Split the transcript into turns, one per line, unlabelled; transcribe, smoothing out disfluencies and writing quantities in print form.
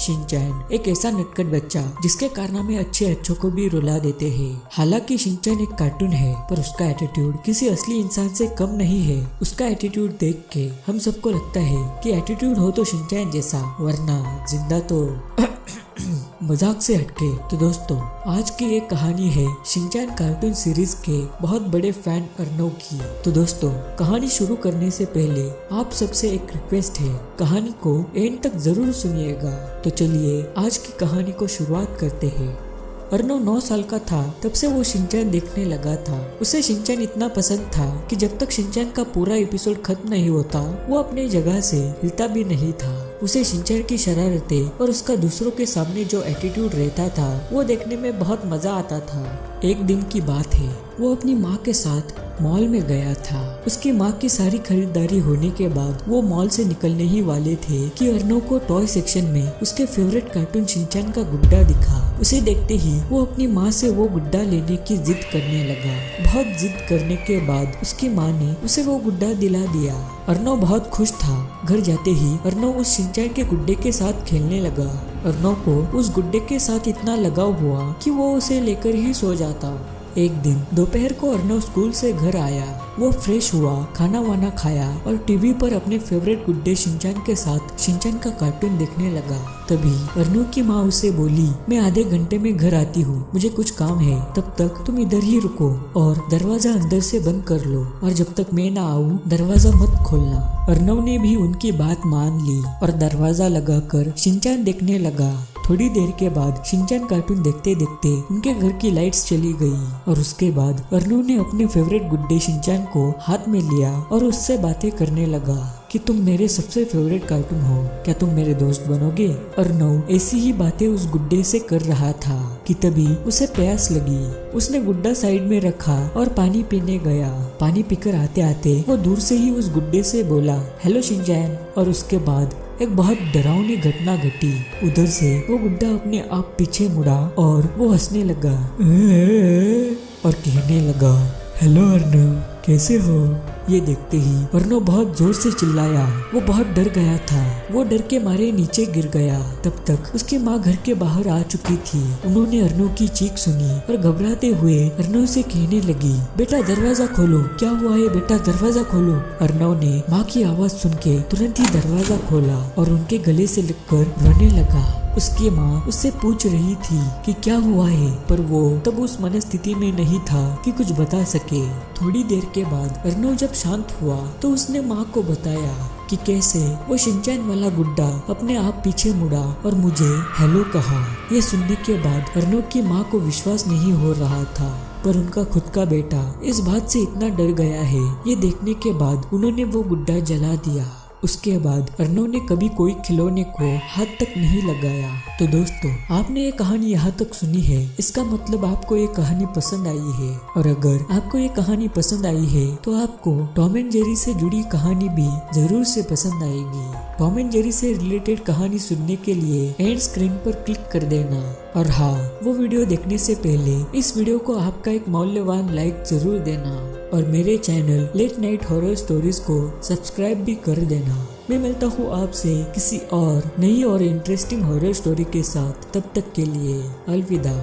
Shinchan एक ऐसा नटखट बच्चा जिसके कारनामे अच्छों को भी रुला देते हैं। हालांकि शिनचैन एक कार्टून है पर उसका एटीट्यूड किसी असली इंसान से कम नहीं है। उसका एटीट्यूड देख के हम सबको लगता है कि एटीट्यूड हो तो शिनचैन जैसा, वरना जिंदा तो मजाक से हटके। तो दोस्तों, आज की एक कहानी है शिनचैन कार्टून सीरीज के बहुत बड़े फैन अर्नव की। तो दोस्तों, कहानी शुरू करने से पहले आप सबसे एक रिक्वेस्ट है, कहानी को एंड तक जरूर सुनिएगा। तो चलिए आज की कहानी को शुरुआत करते हैं। अर्नव 9 साल का था तब से वो शिनचैन देखने लगा था। उसे शिनचैन इतना पसंद था कि जब तक शिनचैन का पूरा एपिसोड खत्म नहीं होता वो अपने जगह से हिलता भी नहीं था। उसे शिनचैन की शरारतें और उसका दूसरों के सामने जो एटीट्यूड रहता था वो देखने में बहुत मजा आता था। एक दिन की बात है, वो अपनी माँ के साथ मॉल में गया था। उसकी माँ की सारी खरीदारी होने के बाद वो मॉल से निकलने ही वाले थे कि अर्नव को टॉय सेक्शन में उसके फेवरेट कार्टून शिनचैन का गुड्डा दिखा। उसे देखते ही वो अपनी माँ से वो गुड्डा लेने की जिद करने लगा। बहुत जिद करने के बाद उसकी माँ ने उसे वो गुड्डा दिला दिया। अर्नव बहुत खुश था। घर जाते ही अर्नव उस शिनचैन के गुड्डे के साथ खेलने लगा। अर्नव को उस गुड्डे के साथ इतना लगाव हुआ कि वो उसे लेकर ही सो जाता। एक दिन दोपहर को अर्नव स्कूल से घर आया। वो फ्रेश हुआ, खाना वाना खाया और टीवी पर अपने फेवरेट गुड्डे शिनचैन के साथ शिनचैन का कार्टून देखने लगा। तभी अर्नव की माँ उसे बोली, मैं आधे घंटे में घर आती हूँ, मुझे कुछ काम है, तब तक तुम इधर ही रुको और दरवाजा अंदर से बंद कर लो और जब तक मैं ना आऊँ दरवाजा मत खोलना। अर्नव ने भी उनकी बात मान ली और दरवाजा लगाकर शिनचैन देखने लगा। थोड़ी देर के बाद शिनचैन कार्टून देखते देखते उनके घर की लाइट्स चली गई और उसके बाद अर्नव ने अपने फेवरेट गुड्डे शिनचैन को हाथ में लिया और उससे बातें करने लगा कि तुम मेरे सबसे फेवरेट कार्टून हो, क्या तुम मेरे दोस्त बनोगे? अर्नव ऐसी ही बातें उस गुड्डे से कर रहा था कि तभी उसे प्यास लगी। उसने गुड्डा साइड में रखा और पानी पीने गया। पानी पीकर आते आते वो दूर से ही उस गुड्डे से बोला, हेलो शिनचैन। और उसके बाद एक बहुत डरावनी घटना घटी। उधर से वो गुड्डा अपने आप पीछे मुड़ा और वो हंसने लगा और कहने लगा, हेलो अर्नव, कैसे हो? ये देखते ही अर्नव बहुत जोर से चिल्लाया। वो बहुत डर गया था। वो डर के मारे नीचे गिर गया। तब तक उसकी माँ घर के बाहर आ चुकी थी। उन्होंने अर्नव की चीख सुनी और घबराते हुए अर्नव से कहने लगी, बेटा दरवाजा खोलो, क्या हुआ है बेटा, दरवाजा खोलो। अर्नव ने माँ की आवाज सुन के तुरंत ही दरवाजा खोला और उनके गले से लगकर रोने लगा। उसकी माँ उससे पूछ रही थी कि क्या हुआ है, पर वो तब उस मनस्थिति में नहीं था कि कुछ बता सके। थोड़ी देर के बाद अर्नव जब शांत हुआ तो उसने माँ को बताया कि कैसे वो शिनचैन वाला गुड्डा अपने आप पीछे मुड़ा और मुझे हेलो कहा। ये सुनने के बाद अर्नव की माँ को विश्वास नहीं हो रहा था, पर उनका खुद का बेटा इस बात से इतना डर गया है। ये देखने के बाद उन्होंने वो गुड्डा जला दिया। उसके बाद अर्नव ने कभी कोई खिलौने को हाथ तक नहीं लगाया। तो दोस्तों, आपने ये कहानी यहाँ तक सुनी है, इसका मतलब आपको ये कहानी पसंद आई है। और अगर आपको ये कहानी पसंद आई है तो आपको टॉम एंड जेरी से जुड़ी कहानी भी जरूर से पसंद आएगी। टॉम एंड जेरी से रिलेटेड कहानी सुनने के लिए एंड स्क्रीन पर क्लिक कर देना। और हाँ, वो वीडियो देखने से पहले इस वीडियो को आपका एक मूल्यवान लाइक जरूर देना और मेरे channel late night horror stories को सब्सक्राइब भी कर देना। मैं मिलता हूँ आपसे किसी और नई और इंटरेस्टिंग हॉरर स्टोरी के साथ। तब तक के लिए अलविदा।